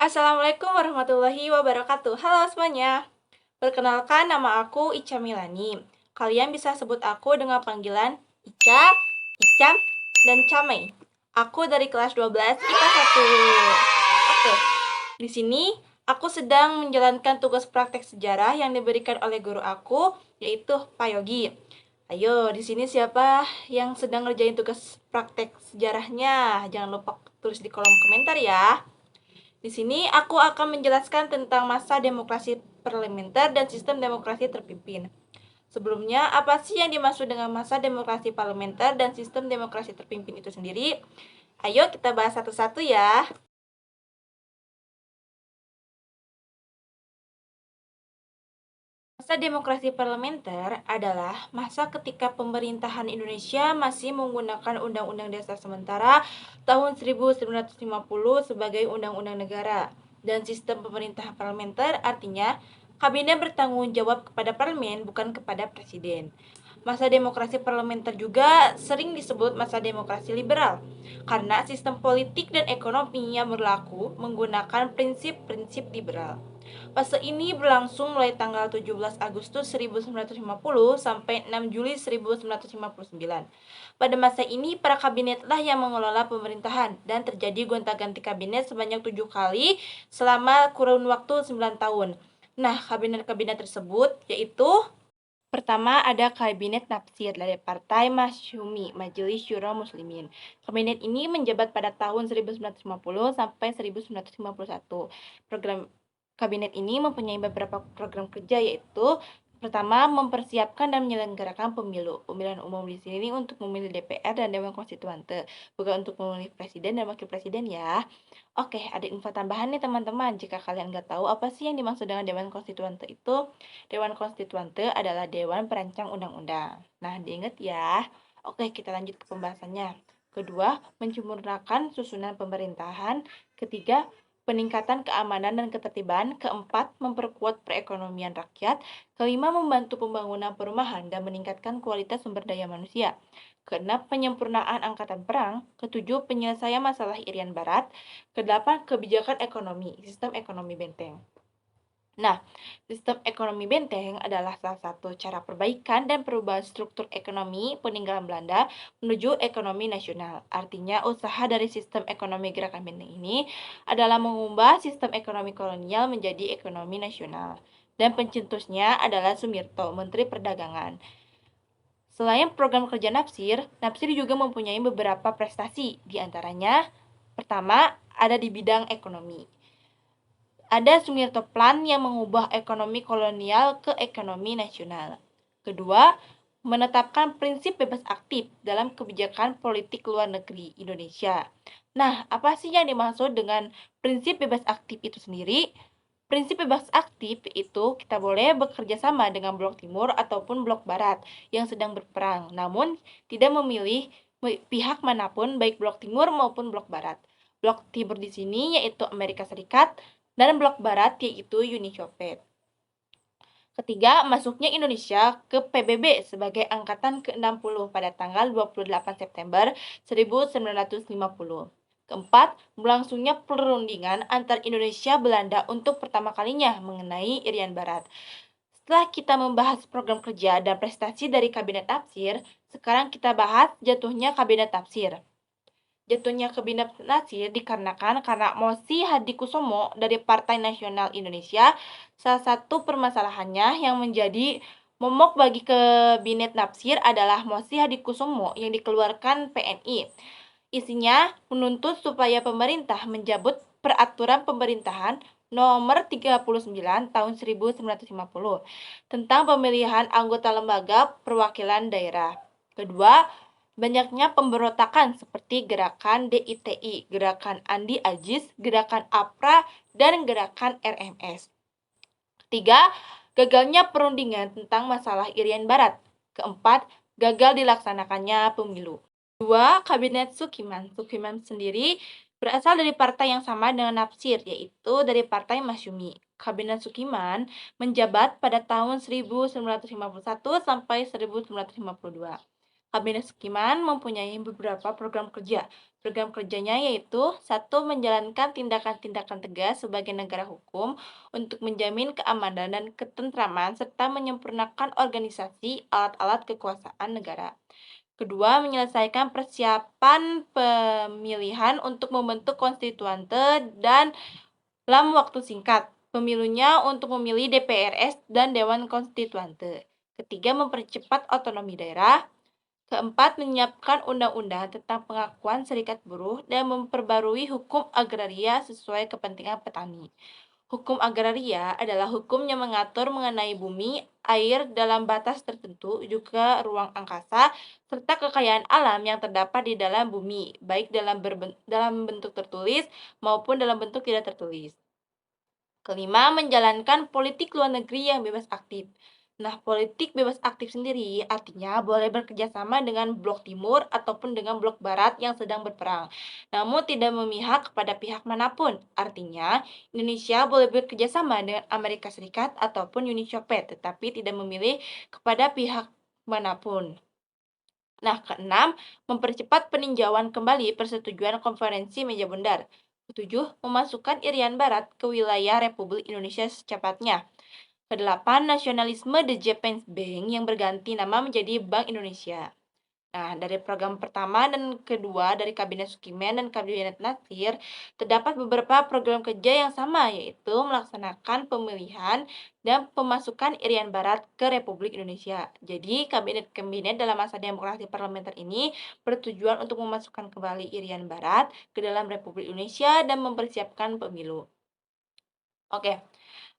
Assalamualaikum warahmatullahi wabarakatuh. Halo semuanya. Perkenalkan, nama aku Ica Milani. Kalian bisa sebut aku dengan panggilan Ica, Icam, dan Camei. Aku dari kelas 12 IPA 1. Oke, di sini aku sedang menjalankan tugas praktek sejarah yang diberikan oleh guru aku, yaitu Pak Yogi. Ayo, di sini siapa yang sedang ngerjain tugas praktek sejarahnya? Jangan lupa tulis di kolom komentar ya. Di sini aku akan menjelaskan tentang masa demokrasi parlementer dan sistem demokrasi terpimpin. Sebelumnya, apa sih yang dimaksud dengan masa demokrasi parlementer dan sistem demokrasi terpimpin itu sendiri? Ayo kita bahas satu-satu ya. Masa demokrasi parlementer adalah masa ketika pemerintahan Indonesia masih menggunakan Undang-Undang Dasar Sementara tahun 1950 sebagai undang-undang negara. Dan sistem pemerintahan parlementer artinya kabinet bertanggung jawab kepada parlemen bukan kepada presiden. Masa demokrasi parlementer juga sering disebut masa demokrasi liberal karena sistem politik dan ekonomi yang berlaku menggunakan prinsip-prinsip liberal. Fase ini berlangsung mulai tanggal 17 Agustus 1950 sampai 6 Juli 1959. Pada masa ini, para kabinetlah yang mengelola pemerintahan dan terjadi gonta-ganti kabinet sebanyak 7 kali selama kurun waktu 9 tahun. Nah, kabinet-kabinet tersebut yaitu pertama ada Kabinet Nafsir dari Partai Masyumi, Majelis Syuro Muslimin. Kabinet ini menjabat pada tahun 1950 sampai 1951. Program Kabinet ini mempunyai beberapa program kerja, yaitu pertama, mempersiapkan dan menyelenggarakan pemilu. Pemilihan umum di sini untuk memilih DPR dan Dewan Konstituante, bukan untuk memilih presiden dan wakil presiden ya. Oke, ada info tambahan nih teman-teman. Jika kalian nggak tahu apa sih yang dimaksud dengan Dewan Konstituante itu, Dewan Konstituante adalah Dewan Perancang Undang-Undang. Nah, diingat ya. Oke, kita lanjut ke pembahasannya. Kedua, menyempurnakan susunan pemerintahan. Ketiga, peningkatan keamanan dan ketertiban. Keempat, memperkuat perekonomian rakyat. Kelima, membantu pembangunan perumahan dan meningkatkan kualitas sumber daya manusia. Keenam, penyempurnaan angkatan perang. Ketujuh, penyelesaian masalah Irian Barat. Kedelapan, kebijakan ekonomi, sistem ekonomi benteng. Nah, sistem ekonomi benteng adalah salah satu cara perbaikan dan perubahan struktur ekonomi peninggalan Belanda menuju ekonomi nasional. Artinya, usaha dari sistem ekonomi gerakan benteng ini adalah mengubah sistem ekonomi kolonial menjadi ekonomi nasional. Dan pencetusnya adalah Sumirto, Menteri Perdagangan. Selain program kerja Napsir, Napsir juga mempunyai beberapa prestasi. Di antaranya, pertama, ada di bidang ekonomi. Ada Sumirto Plan yang mengubah ekonomi kolonial ke ekonomi nasional. Kedua, menetapkan prinsip bebas aktif dalam kebijakan politik luar negeri Indonesia. Nah, apa sih yang dimaksud dengan prinsip bebas aktif itu sendiri? Prinsip bebas aktif itu kita boleh bekerja sama dengan blok timur ataupun blok barat yang sedang berperang, namun tidak memilih pihak manapun baik blok timur maupun blok barat. Blok timur di sini yaitu Amerika Serikat dan blok barat yaitu Uni Soviet. Ketiga, masuknya Indonesia ke PBB sebagai angkatan ke-60 pada tanggal 28 September 1950. Keempat, berlangsungnya perundingan antar Indonesia Belanda untuk pertama kalinya mengenai Irian Barat. Setelah kita membahas program kerja dan prestasi dari Kabinet Tafsir, sekarang kita bahas jatuhnya Kabinet Tafsir. Jatuhnya Kabinet Tafsir dikarenakan karena mosi Hadikusumo dari Partai Nasional Indonesia. Salah satu permasalahannya yang menjadi momok bagi Kabinet Tafsir adalah mosi Hadikusumo yang dikeluarkan PNI. Isinya menuntut supaya pemerintah mencabut peraturan pemerintahan nomor 39 tahun 1950 tentang pemilihan anggota lembaga perwakilan daerah. Kedua, banyaknya pemberontakan seperti gerakan DITI, gerakan Andi Ajis, gerakan APRA, dan gerakan RMS. Ketiga, gagalnya perundingan tentang masalah Irian Barat. Keempat, gagal dilaksanakannya pemilu. Dua, Kabinet Sukiman. Sukiman sendiri berasal dari partai yang sama dengan Napsir, yaitu dari Partai Masyumi. Kabinet Sukiman menjabat pada tahun 1951 sampai 1952. Kabinet Sukiman mempunyai beberapa program kerja. Program kerjanya yaitu satu, menjalankan tindakan-tindakan tegas sebagai negara hukum untuk menjamin keamanan dan ketentraman serta menyempurnakan organisasi alat-alat kekuasaan negara. Kedua, menyelesaikan persiapan pemilihan untuk membentuk konstituante dan dalam waktu singkat. Pemilunya untuk memilih DPRS dan Dewan Konstituante. Ketiga, mempercepat otonomi daerah. Keempat, menyiapkan undang-undang tentang pengakuan serikat buruh dan memperbarui hukum agraria sesuai kepentingan petani. Hukum agraria adalah hukum yang mengatur mengenai bumi, air dalam batas tertentu, juga ruang angkasa, serta kekayaan alam yang terdapat di dalam bumi, baik dalam bentuk tertulis maupun dalam bentuk tidak tertulis. Kelima, menjalankan politik luar negeri yang bebas aktif. Nah, politik bebas aktif sendiri artinya boleh bekerja sama dengan blok timur ataupun dengan blok barat yang sedang berperang, namun tidak memihak kepada pihak manapun. Artinya, Indonesia boleh bekerja sama dengan Amerika Serikat ataupun Uni Soviet, tetapi tidak memilih kepada pihak manapun. Nah, keenam, mempercepat peninjauan kembali persetujuan konferensi meja bundar. Ketujuh, memasukkan Irian Barat ke wilayah Republik Indonesia secepatnya. Kedelapan, nasionalisme The Japanese Bank yang berganti nama menjadi Bank Indonesia. Nah, dari program pertama dan kedua dari Kabinet Sukimen dan Kabinet Natsir, terdapat beberapa program kerja yang sama, yaitu melaksanakan pemilihan dan pemasukan Irian Barat ke Republik Indonesia. Jadi, kabinet-kabinet dalam masa demokrasi parlementer ini bertujuan untuk memasukkan kembali Irian Barat ke dalam Republik Indonesia dan mempersiapkan pemilu. Oke.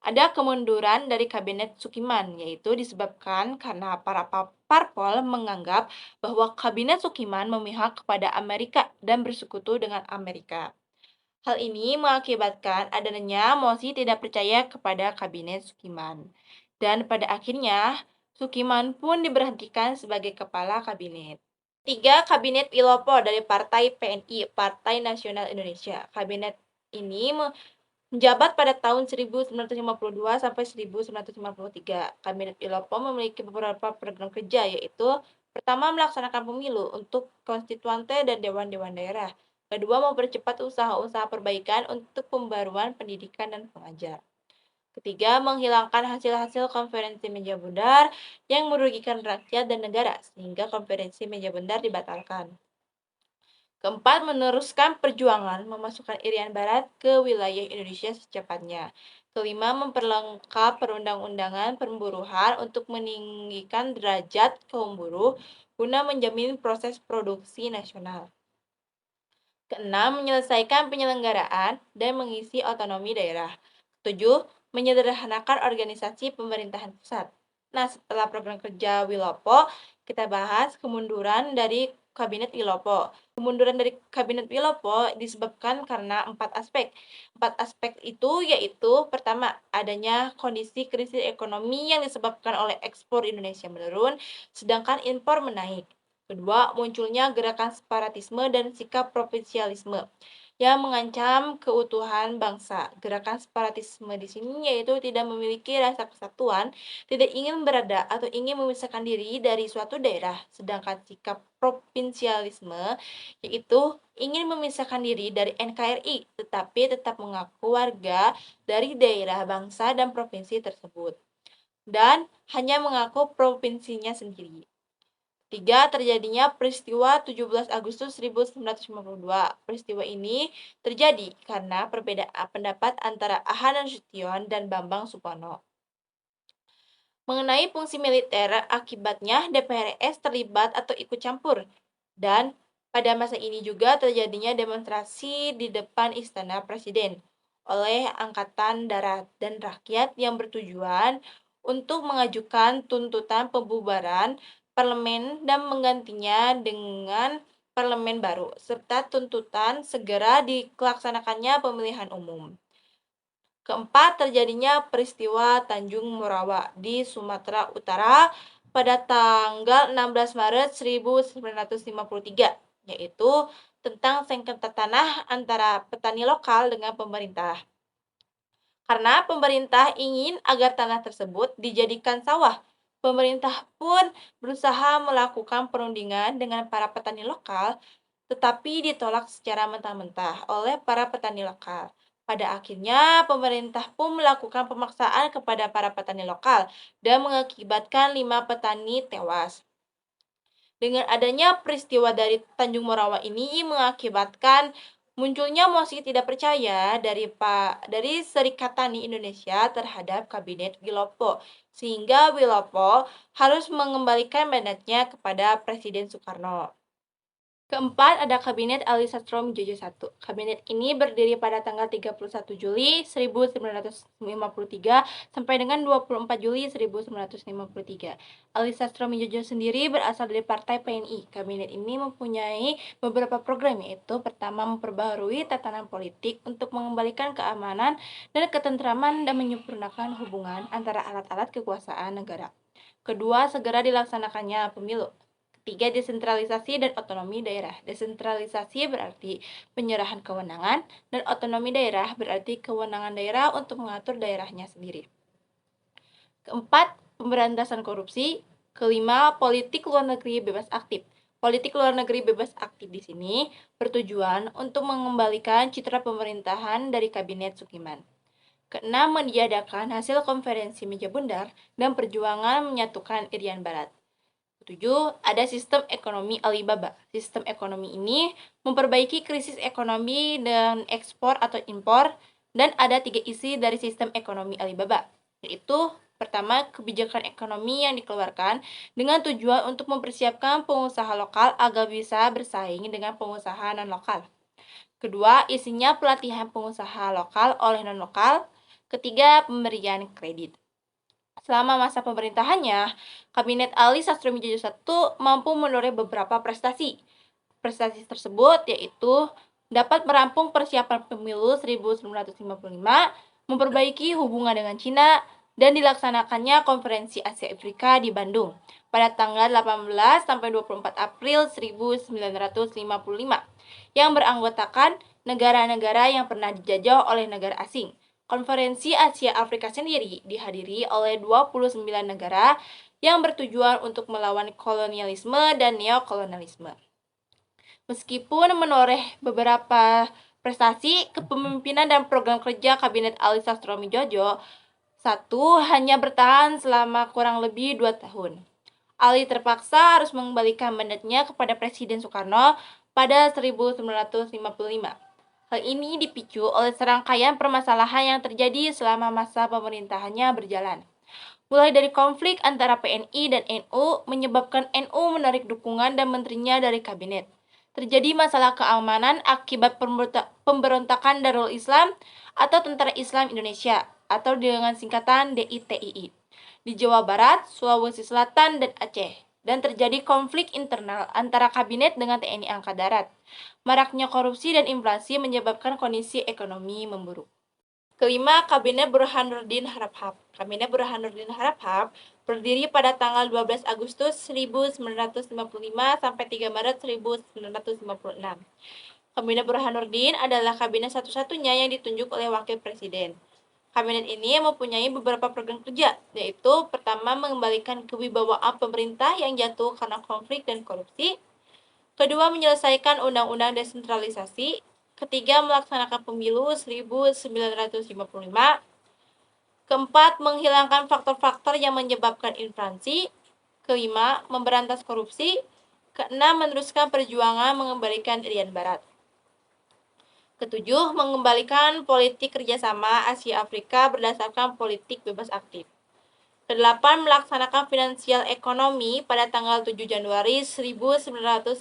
Ada kemunduran dari Kabinet Sukiman, yaitu disebabkan karena para parpol menganggap bahwa Kabinet Sukiman memihak kepada Amerika dan bersekutu dengan Amerika. Hal ini mengakibatkan adanya mosi tidak percaya kepada Kabinet Sukiman. Dan pada akhirnya, Sukiman pun diberhentikan sebagai kepala kabinet. Tiga, Kabinet Wilopo dari Partai PNI, Partai Nasional Indonesia. Kabinet ini menjabat pada tahun 1952 sampai 1953. Kabinet Wilopo memiliki beberapa program kerja, yaitu pertama, melaksanakan pemilu untuk konstituante dan dewan-dewan daerah. Kedua, mempercepat usaha-usaha perbaikan untuk pembaruan pendidikan dan pengajar. Ketiga, menghilangkan hasil-hasil konferensi meja bundar yang merugikan rakyat dan negara, sehingga konferensi meja bundar dibatalkan. Keempat, meneruskan perjuangan memasukkan Irian Barat ke wilayah Indonesia secepatnya. Kelima, memperlengkap perundang-undangan pemburuhan untuk meninggikan derajat kaum buruh guna menjamin proses produksi nasional. Keenam, menyelesaikan penyelenggaraan dan mengisi otonomi daerah. Ketujuh, menyederhanakan organisasi pemerintahan pusat. Nah, setelah program kerja Wilopo, kita bahas kemunduran dari Kabinet Wilopo. Kemunduran dari Kabinet Wilopo disebabkan karena empat aspek. Empat aspek itu yaitu, pertama, adanya kondisi krisis ekonomi yang disebabkan oleh ekspor Indonesia menurun, sedangkan impor menaik. Kedua, munculnya gerakan separatisme dan sikap provinsialisme yang mengancam keutuhan bangsa. Gerakan separatisme di sini yaitu tidak memiliki rasa kesatuan, tidak ingin berada atau ingin memisahkan diri dari suatu daerah. Sedangkan sikap provinsialisme yaitu ingin memisahkan diri dari NKRI, tetapi tetap mengaku warga dari daerah, bangsa, dan provinsi tersebut. Dan hanya mengaku provinsinya sendiri. Tiga, terjadinya peristiwa 17 Agustus 1952. Peristiwa ini terjadi karena perbedaan pendapat antara Ahmad Nasution dan Bambang Supono mengenai fungsi militer. Akibatnya DPRS terlibat atau ikut campur. Dan pada masa ini juga terjadinya demonstrasi di depan Istana Presiden oleh Angkatan Darat dan rakyat yang bertujuan untuk mengajukan tuntutan pembubaran parlemen dan menggantinya dengan parlemen baru, serta tuntutan segera dilaksanakannya pemilihan umum. Keempat, terjadinya peristiwa Tanjung Morawa di Sumatera Utara pada tanggal 16 Maret 1953, yaitu tentang sengketa tanah antara petani lokal dengan pemerintah. Karena pemerintah ingin agar tanah tersebut dijadikan sawah, Pemerintah pun berusaha melakukan perundingan dengan para petani lokal, tetapi ditolak secara mentah-mentah oleh para petani lokal. Pada akhirnya, pemerintah pun melakukan pemaksaan kepada para petani lokal dan mengakibatkan 5 petani tewas. Dengan adanya peristiwa dari Tanjung Morawa ini mengakibatkan munculnya mosi tidak percaya dari Serikat Tani Indonesia terhadap Kabinet Wilopo, sehingga Wilopo harus mengembalikan mandatnya kepada Presiden Soekarno. Keempat, ada Kabinet Ali Sastro-Midjojo I. Kabinet ini berdiri pada tanggal 31 Juli 1953 sampai dengan 24 Juli 1953. Ali Sastro-Midjojo sendiri berasal dari Partai PNI. Kabinet ini mempunyai beberapa program, yaitu pertama, memperbaharui tatanan politik untuk mengembalikan keamanan dan ketentraman dan menyempurnakan hubungan antara alat-alat kekuasaan negara. Kedua, segera dilaksanakannya pemilu. Ketiga, desentralisasi dan otonomi daerah. Desentralisasi berarti penyerahan kewenangan, dan otonomi daerah berarti kewenangan daerah untuk mengatur daerahnya sendiri. Keempat, pemberantasan korupsi. Kelima, politik luar negeri bebas aktif. Politik luar negeri bebas aktif di sini bertujuan untuk mengembalikan citra pemerintahan dari Kabinet Sukiman. Keenam, meniadakan hasil konferensi meja bundar dan perjuangan menyatukan Irian Barat. Ketujuh, ada sistem ekonomi Alibaba. Sistem ekonomi ini memperbaiki krisis ekonomi dan ekspor atau impor, dan ada 3 isi dari sistem ekonomi Alibaba, yaitu pertama, kebijakan ekonomi yang dikeluarkan dengan tujuan untuk mempersiapkan pengusaha lokal agar bisa bersaing dengan pengusaha non-lokal. Kedua, isinya pelatihan pengusaha lokal oleh non-lokal. Ketiga, pemberian kredit. Selama masa pemerintahannya, Kabinet Ali Sastro-Midjojo I mampu menoreh beberapa prestasi. Prestasi tersebut yaitu dapat merampung persiapan pemilu 1955, memperbaiki hubungan dengan Cina, dan dilaksanakannya Konferensi Asia Afrika di Bandung pada tanggal 18 sampai 24 April 1955 yang beranggotakan negara-negara yang pernah dijajah oleh negara asing. Konferensi Asia Afrika sendiri dihadiri oleh 29 negara yang bertujuan untuk melawan kolonialisme dan neokolonialisme. Meskipun menoreh beberapa prestasi, kepemimpinan dan program kerja Kabinet Ali Sastro-Midjojo I hanya bertahan selama kurang lebih 2 tahun. Ali terpaksa harus mengembalikan mandatnya kepada Presiden Soekarno pada 1955. Hal ini dipicu oleh serangkaian permasalahan yang terjadi selama masa pemerintahannya berjalan. Mulai dari konflik antara PNI dan NU menyebabkan NU menarik dukungan dan menterinya dari kabinet. Terjadi masalah keamanan akibat pemberontakan Darul Islam atau Tentara Islam Indonesia atau dengan singkatan DITII di Jawa Barat, Sulawesi Selatan, dan Aceh. Dan terjadi konflik internal antara kabinet dengan TNI Angkatan Darat. Maraknya korupsi dan inflasi menyebabkan kondisi ekonomi memburuk. Kelima, Kabinet Burhanuddin Harahap. Kabinet Burhanuddin Harahap berdiri pada tanggal 12 Agustus 1955 sampai 3 Maret 1956. Kabinet Burhanuddin adalah kabinet satu-satunya yang ditunjuk oleh wakil presiden. Kabinet ini mempunyai beberapa program kerja, yaitu pertama, mengembalikan kewibawaan pemerintah yang jatuh karena konflik dan korupsi. Kedua, menyelesaikan undang-undang desentralisasi. Ketiga, melaksanakan pemilu 1955. Keempat, menghilangkan faktor-faktor yang menyebabkan inflasi. Kelima, memberantas korupsi. Keenam, meneruskan perjuangan mengembalikan Irian Barat. Ketujuh, mengembalikan politik kerjasama Asia Afrika berdasarkan politik bebas aktif. Kedelapan, melaksanakan finansial ekonomi pada tanggal 7 Januari 1956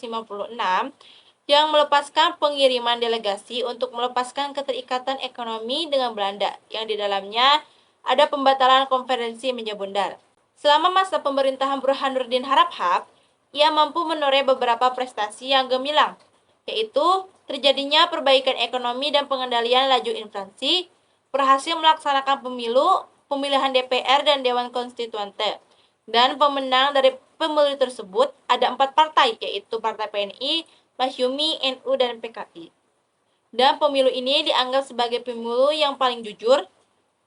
yang melepaskan pengiriman delegasi untuk melepaskan keterikatan ekonomi dengan Belanda yang di dalamnya ada pembatalan konferensi meja bundar. Selama masa pemerintahan Burhanuddin Harahap, ia mampu menoreh beberapa prestasi yang gemilang, yaitu terjadinya perbaikan ekonomi dan pengendalian laju inflasi, berhasil melaksanakan pemilu, pemilihan DPR dan Dewan Konstituante, dan pemenang dari pemilu tersebut ada 4 partai, yaitu Partai PNI, Masyumi, NU, dan PKI. Dan pemilu ini dianggap sebagai pemilu yang paling jujur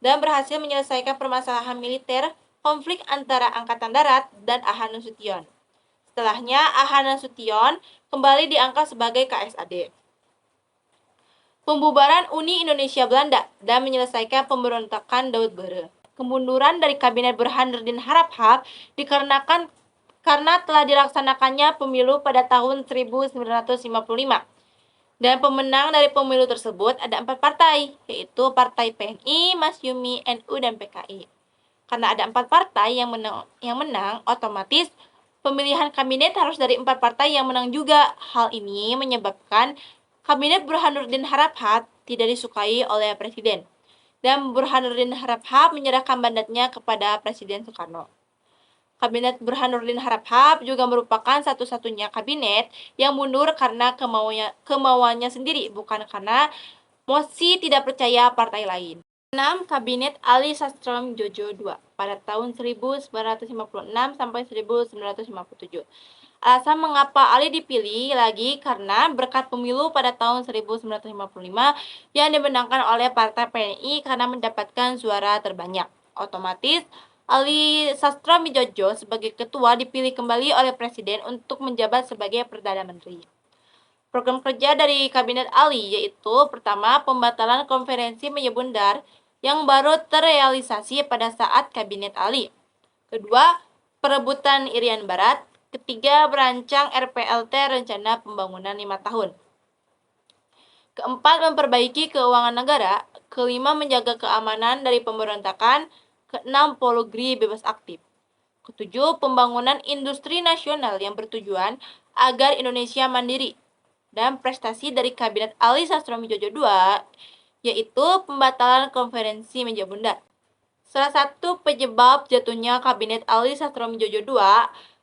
dan berhasil menyelesaikan permasalahan militer, konflik antara Angkatan Darat dan Ahmad Nasution. Setelahnya, Ahmad Nasution kembali diangkat sebagai KSAD. Pembubaran Uni Indonesia Belanda dan menyelesaikan pemberontakan Daud Bere. Kemunduran dari Kabinet Burhanuddin Harahap dikarenakan karena telah dilaksanakannya pemilu pada tahun 1955. Dan pemenang dari pemilu tersebut ada 4 partai, yaitu Partai PNI, Masyumi, NU, dan PKI. Karena ada 4 partai yang menang, otomatis pemilihan kabinet harus dari 4 partai yang menang juga. Hal ini menyebabkan Kabinet Burhanuddin Harahap tidak disukai oleh Presiden. Dan Burhanuddin Harahap menyerahkan mandatnya kepada Presiden Soekarno. Kabinet Burhanuddin Harahap juga merupakan satu-satunya kabinet yang mundur karena kemauannya sendiri, bukan karena mosi tidak percaya partai lain. 6. Kabinet Ali Sastrom Jojo II pada tahun 1956 sampai 1957. Alasan mengapa Ali dipilih lagi karena berkat pemilu pada tahun 1955 yang dimenangkan oleh Partai PNI karena mendapatkan suara terbanyak. Otomatis, Ali Sastромidjojo sebagai ketua dipilih kembali oleh Presiden untuk menjabat sebagai Perdana Menteri. Program kerja dari Kabinet Ali yaitu pertama, pembatalan konferensi Meja Bundar yang baru terrealisasi pada saat Kabinet Ali. Kedua, perebutan Irian Barat. Ketiga, berancang RPLT Rencana Pembangunan 5 tahun. Keempat, memperbaiki keuangan negara. Kelima, menjaga keamanan dari pemberontakan. Keenam, Polugri bebas aktif. Ketujuh, pembangunan industri nasional yang bertujuan agar Indonesia mandiri. Dan prestasi dari Kabinet Ali Sastромidjojo II yaitu pembatalan konferensi Meja Bundar. Salah satu penyebab jatuhnya Kabinet Ali Sastромidjojo II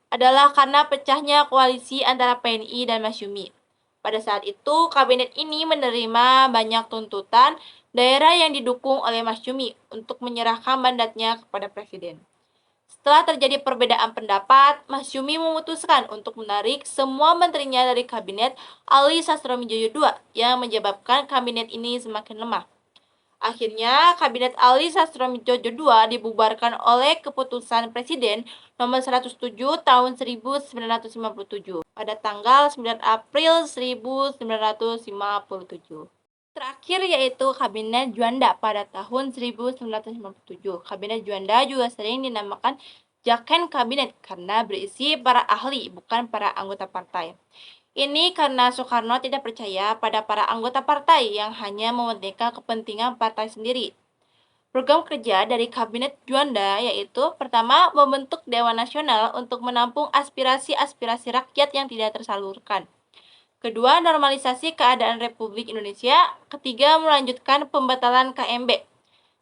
adalah karena pecahnya koalisi antara PNI dan Masyumi. Pada saat itu, kabinet ini menerima banyak tuntutan daerah yang didukung oleh Masyumi untuk menyerahkan mandatnya kepada Presiden. Setelah terjadi perbedaan pendapat, Masyumi memutuskan untuk menarik semua menterinya dari Kabinet Ali Sastромidjojo II yang menyebabkan kabinet ini semakin lemah. Akhirnya, Kabinet Ali Sastромidjojo II dibubarkan oleh keputusan Presiden nomor 107 tahun 1957 pada tanggal 9 April 1957. Terakhir yaitu Kabinet Juanda pada tahun 1957. Kabinet Juanda juga sering dinamakan Jaken Kabinet karena berisi para ahli, bukan para anggota partai. Ini karena Soekarno tidak percaya pada para anggota partai yang hanya mementingkan kepentingan partai sendiri. Program kerja dari Kabinet Juanda yaitu pertama, membentuk Dewan Nasional untuk menampung aspirasi-aspirasi rakyat yang tidak tersalurkan. Kedua, normalisasi keadaan Republik Indonesia. Ketiga, melanjutkan pembatalan KMB.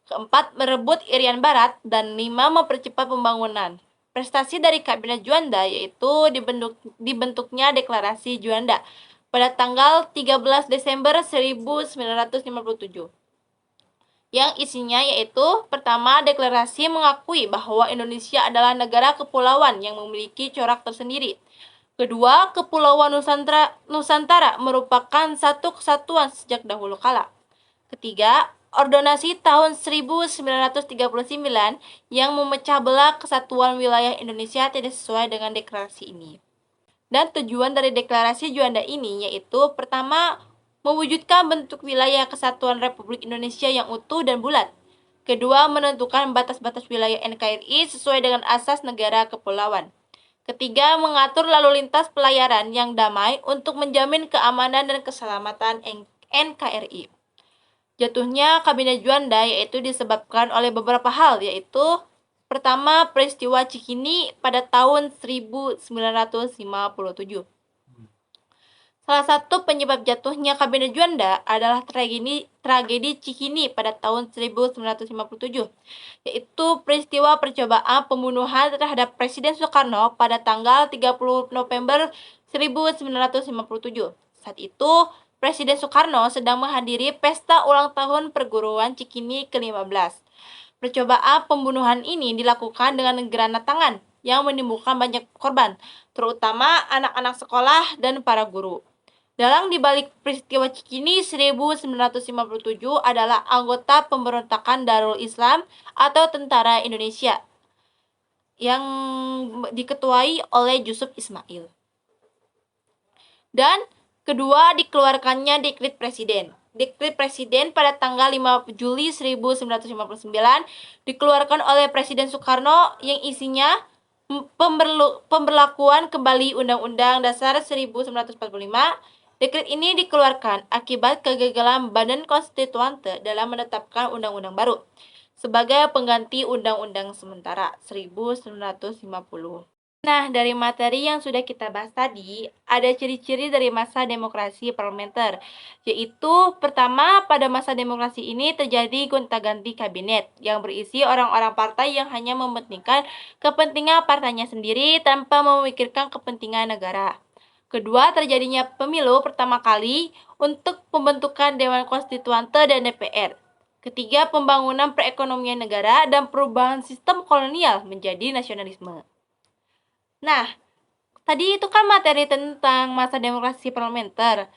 Keempat, merebut Irian Barat. Dan lima, mempercepat pembangunan. Prestasi dari Kabinet Juanda yaitu dibentuknya Deklarasi Juanda pada tanggal 13 Desember 1957. Yang isinya yaitu pertama, deklarasi mengakui bahwa Indonesia adalah negara kepulauan yang memiliki corak tersendiri. Kedua, Kepulauan Nusantara merupakan satu kesatuan sejak dahulu kala. Ketiga, Ordonansi tahun 1939 yang memecah belah kesatuan wilayah Indonesia tidak sesuai dengan deklarasi ini. Dan tujuan dari deklarasi Juanda ini yaitu pertama, mewujudkan bentuk wilayah kesatuan Republik Indonesia yang utuh dan bulat. Kedua, menentukan batas-batas wilayah NKRI sesuai dengan asas negara kepulauan. Ketiga, mengatur lalu lintas pelayaran yang damai untuk menjamin keamanan dan keselamatan NKRI. Jatuhnya Kabinet Juanda yaitu disebabkan oleh beberapa hal, yaitu pertama, peristiwa Cikini pada tahun 1957. Salah satu penyebab jatuhnya Kabinet Juanda adalah tragedi Cikini pada tahun 1957, yaitu peristiwa percobaan pembunuhan terhadap Presiden Soekarno pada tanggal 30 November 1957. Saat itu, Presiden Soekarno sedang menghadiri pesta ulang tahun perguruan Cikini ke-15. Percobaan pembunuhan ini dilakukan dengan granat tangan yang menimbulkan banyak korban, terutama anak-anak sekolah dan para guru. Dalang dibalik peristiwa Cikini 1957 adalah anggota pemberontakan Darul Islam atau Tentara Indonesia. yang diketuai oleh Yusuf Ismail. Dan kedua, dikeluarkannya Dekret Presiden. Dekret Presiden pada tanggal 5 Juli 1959 dikeluarkan oleh Presiden Soekarno yang isinya pemberlakuan kembali Undang-Undang Dasar 1945. Dekret ini dikeluarkan akibat kegagalan Badan Konstituante dalam menetapkan undang-undang baru sebagai pengganti Undang-Undang Sementara 1950. Nah, dari materi yang sudah kita bahas tadi, ada ciri-ciri dari masa demokrasi parlementer, yaitu pertama, pada masa demokrasi ini terjadi gonta-ganti kabinet yang berisi orang-orang partai yang hanya mementingkan kepentingan partainya sendiri tanpa memikirkan kepentingan negara. Kedua, terjadinya pemilu pertama kali untuk pembentukan Dewan Konstituante dan DPR. Ketiga, pembangunan perekonomian negara dan perubahan sistem kolonial menjadi nasionalisme. Nah, tadi itu kan materi tentang masa demokrasi parlementer.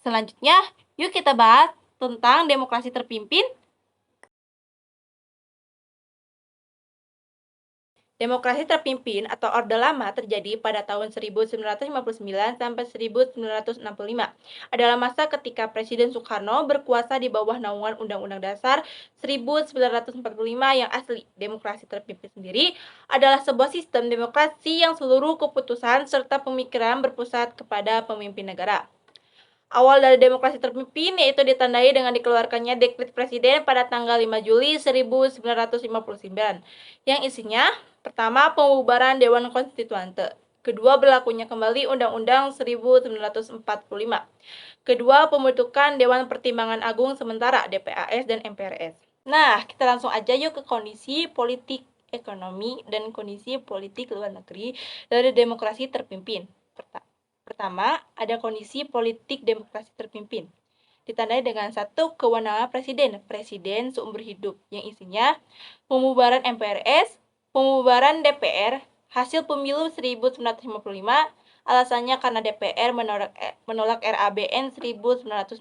Selanjutnya, yuk kita bahas tentang demokrasi terpimpin. Demokrasi terpimpin atau Orde Lama terjadi pada tahun 1959 sampai 1965. Adalah masa ketika Presiden Soekarno berkuasa di bawah naungan Undang-Undang Dasar 1945 yang asli. Demokrasi terpimpin sendiri adalah sebuah sistem demokrasi yang seluruh keputusan serta pemikiran berpusat kepada pemimpin negara. Awal dari demokrasi terpimpin yaitu ditandai dengan dikeluarkannya Dekret Presiden pada tanggal 5 Juli 1959 yang isinya pertama, pembubaran Dewan Konstituante. Kedua, berlakunya kembali Undang-Undang 1945. Kedua, pembentukan Dewan Pertimbangan Agung Sementara DPAS dan MPRS. Nah, kita langsung aja yuk ke kondisi politik ekonomi dan kondisi politik luar negeri dari demokrasi terpimpin. Pertama, ada kondisi politik demokrasi terpimpin. Ditandai dengan satu, kewenangan presiden seumur hidup, yang isinya pembubaran MPRS, pembubaran DPR, hasil pemilu 1955, alasannya karena DPR menolak RABN 1960.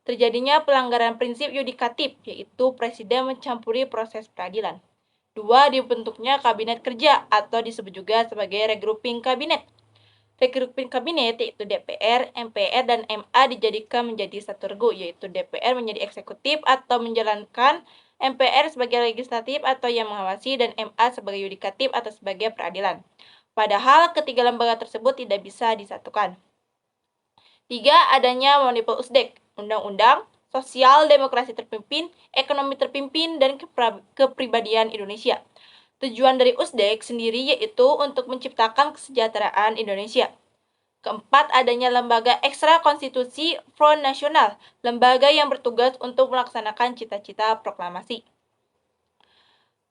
Terjadinya pelanggaran prinsip yudikatif, yaitu presiden mencampuri proses peradilan. Dua, dibentuknya kabinet kerja atau disebut juga sebagai regrouping kabinet. Regrouping kabinet yaitu DPR, MPR, dan MA dijadikan menjadi satu regu, yaitu DPR menjadi eksekutif atau menjalankan, MPR sebagai legislatif atau yang mengawasi, dan MA sebagai yudikatif atau sebagai peradilan. Padahal ketiga lembaga tersebut tidak bisa disatukan. Tiga, adanya monopol USDEK, Undang-Undang Sosial Demokrasi Terpimpin, Ekonomi Terpimpin, dan Kepribadian Indonesia. Tujuan dari USDEK sendiri yaitu untuk menciptakan kesejahteraan Indonesia. Keempat, adanya lembaga ekstra konstitusi Front Nasional, lembaga yang bertugas untuk melaksanakan cita-cita proklamasi.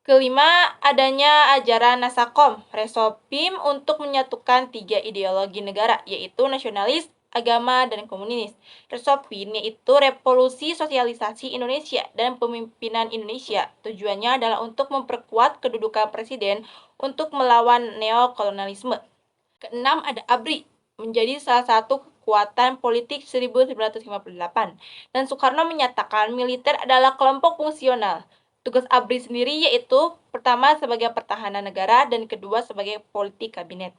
Kelima, adanya ajaran Nasakom, Resopim untuk menyatukan tiga ideologi negara, yaitu nasionalis, agama, dan komunis. Resopim yaitu Revolusi Sosialisasi Indonesia dan Pemimpinan Indonesia. Tujuannya adalah untuk memperkuat kedudukan presiden untuk melawan neokolonialisme. Keenam, ada ABRI, menjadi salah satu kekuatan politik 1958. Dan Soekarno menyatakan militer adalah kelompok fungsional. Tugas ABRI sendiri yaitu pertama sebagai pertahanan negara dan kedua sebagai politik kabinet.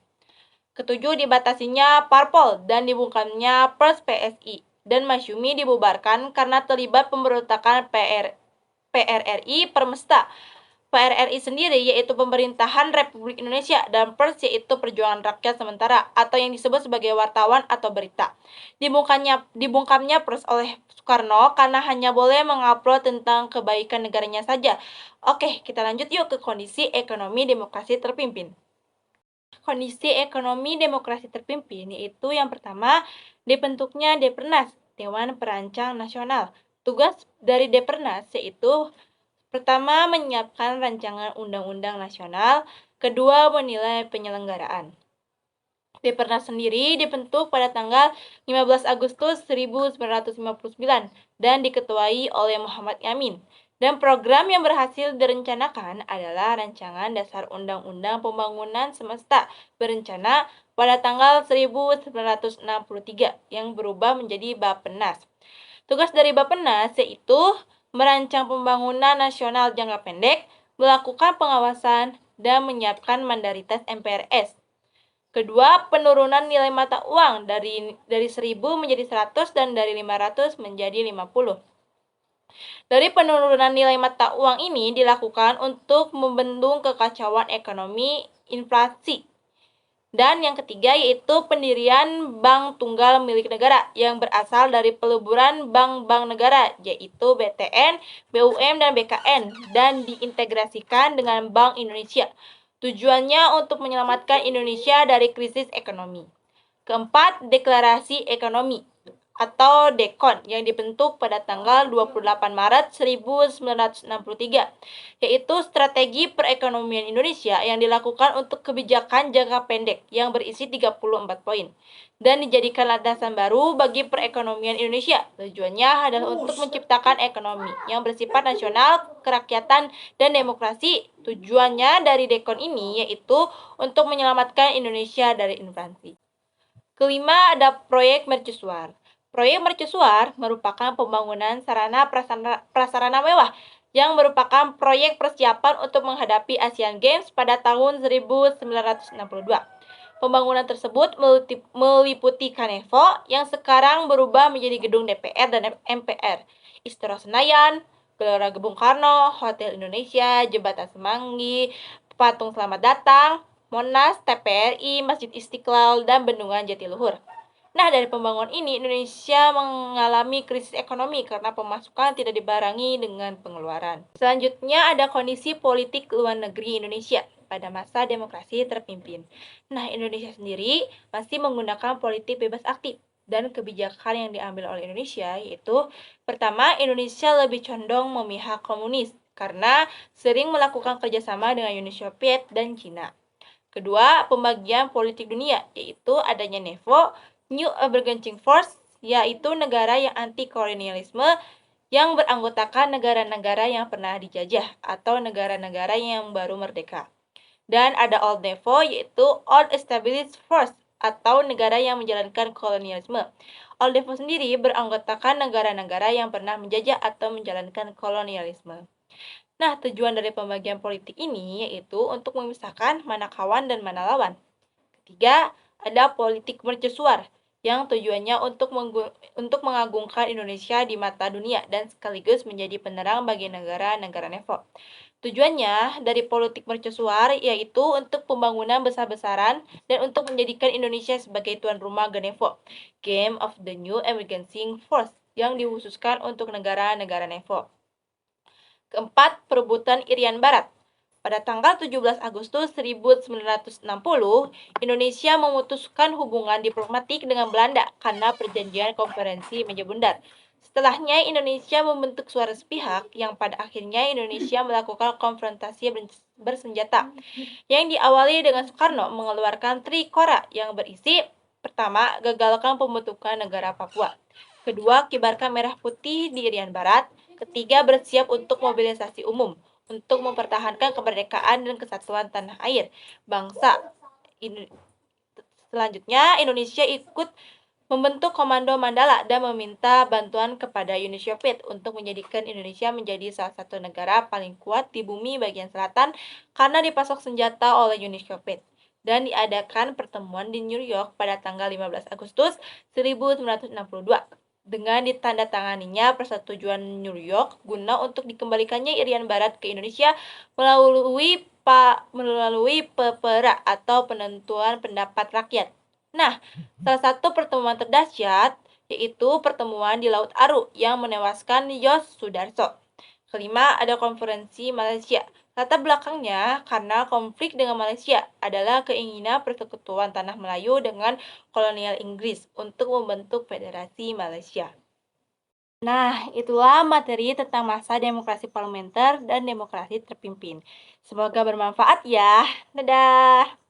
Ketujuh, dibatasinya parpol dan dibungkamnya Pers PSI dan Masyumi dibubarkan karena terlibat pemberontakan PRRI Permesta. PRRI sendiri yaitu Pemerintahan Republik Indonesia dan Pers yaitu Perjuangan Rakyat Sementara atau yang disebut sebagai wartawan atau berita. Dibungkamnya Pers oleh Soekarno karena hanya boleh mengupload tentang kebaikan negaranya saja. Oke, kita lanjut yuk ke kondisi ekonomi demokrasi terpimpin. Kondisi ekonomi demokrasi terpimpin yaitu yang pertama, dibentuknya Depernas, Dewan Perancang Nasional. Tugas dari Depernas yaitu pertama, menyiapkan rancangan undang-undang nasional, kedua, menilai penyelenggaraan. Depernas sendiri dibentuk pada tanggal 15 Agustus 1959 dan diketuai oleh Muhammad Yamin. Dan program yang berhasil direncanakan adalah Rancangan Dasar Undang-Undang Pembangunan Semesta Berencana pada tanggal 1963 yang berubah menjadi Bappenas. Tugas dari Bappenas yaitu merancang pembangunan nasional jangka pendek, melakukan pengawasan, dan menyiapkan mandaritas MPRS. Kedua, penurunan nilai mata uang dari 1.000 menjadi 100 dan dari 500 menjadi 50. Dari penurunan nilai mata uang ini dilakukan untuk membendung kekacauan ekonomi inflasi. Dan yang ketiga yaitu pendirian bank tunggal milik negara yang berasal dari peleburan bank-bank negara yaitu BTN, BUM, dan BKN dan diintegrasikan dengan Bank Indonesia. Tujuannya untuk menyelamatkan Indonesia dari krisis ekonomi. Keempat, deklarasi ekonomi atau DEKON yang dibentuk pada tanggal 28 Maret 1963, yaitu strategi perekonomian Indonesia yang dilakukan untuk kebijakan jangka pendek yang berisi 34 poin dan dijadikan landasan baru bagi perekonomian Indonesia. Tujuannya adalah untuk menciptakan ekonomi yang bersifat nasional, kerakyatan, dan demokrasi. Tujuannya dari DEKON ini yaitu untuk menyelamatkan Indonesia dari inflasi. Kelima, ada proyek mercusuar. Proyek mercusuar merupakan pembangunan sarana prasarana mewah yang merupakan proyek persiapan untuk menghadapi Asian Games pada tahun 1962. Pembangunan tersebut meliputi Kanevo yang sekarang berubah menjadi gedung DPR dan MPR, Istora Senayan, Gelora Bung Karno, Hotel Indonesia, Jembatan Semanggi, Patung Selamat Datang, Monas, TPRI, Masjid Istiqlal, dan Bendungan Jatiluhur. Nah, dari pembangunan ini, Indonesia mengalami krisis ekonomi karena pemasukan tidak dibarengi dengan pengeluaran. Selanjutnya ada kondisi politik luar negeri Indonesia pada masa demokrasi terpimpin. Nah, Indonesia sendiri masih menggunakan politik bebas aktif dan kebijakan yang diambil oleh Indonesia yaitu pertama, Indonesia lebih condong memihak komunis karena sering melakukan kerjasama dengan Uni Soviet dan Cina. Kedua, pembagian politik dunia, yaitu adanya NEVO, New Bargaining Force, yaitu negara yang anti-kolonialisme yang beranggotakan negara-negara yang pernah dijajah atau negara-negara yang baru merdeka. Dan ada Old NEVO, yaitu Old Established Force, atau negara yang menjalankan kolonialisme. Old NEVO sendiri beranggotakan negara-negara yang pernah menjajah atau menjalankan kolonialisme. Nah, tujuan dari pembagian politik ini yaitu untuk memisahkan mana kawan dan mana lawan. Ketiga, ada politik mercusuar yang tujuannya untuk mengagungkan Indonesia di mata dunia dan sekaligus menjadi penerang bagi negara-negara NEVO. Tujuannya dari politik mercusuar yaitu untuk pembangunan besar-besaran dan untuk menjadikan Indonesia sebagai tuan rumah GENEVO, Game of the New Emerging Force, yang dikhususkan untuk negara-negara NEVO. Keempat, perebutan Irian Barat. Pada tanggal 17 Agustus 1960, Indonesia memutuskan hubungan diplomatik dengan Belanda karena perjanjian konferensi Meja Bundar. Setelahnya, Indonesia membentuk suara sepihak yang pada akhirnya Indonesia melakukan konfrontasi bersenjata yang diawali dengan Soekarno mengeluarkan Trikora yang berisi pertama, gagalkan pembentukan negara Papua. Kedua, kibarkan merah putih di Irian Barat. Ketiga, bersiap untuk mobilisasi umum untuk mempertahankan kemerdekaan dan kesatuan tanah air bangsa. Selanjutnya, Indonesia ikut membentuk Komando Mandala dan meminta bantuan kepada Uni Soviet untuk menjadikan Indonesia menjadi salah satu negara paling kuat di bumi bagian selatan karena dipasok senjata oleh Uni Soviet. Dan diadakan pertemuan di New York pada tanggal 15 Agustus 1962. Dengan ditandatanganinya persetujuan New York guna untuk dikembalikannya Irian Barat ke Indonesia melalui PEPRA atau penentuan pendapat rakyat. Nah, salah satu pertemuan terdahsyat yaitu pertemuan di Laut Aru yang menewaskan Yos Sudarso. Kelima, ada konferensi Malaysia. Latar belakangnya karena konflik dengan Malaysia adalah keinginan persekutuan tanah Melayu dengan kolonial Inggris untuk membentuk Federasi Malaysia. Nah, itulah materi tentang masa demokrasi parlementer dan demokrasi terpimpin. Semoga bermanfaat ya. Dadah!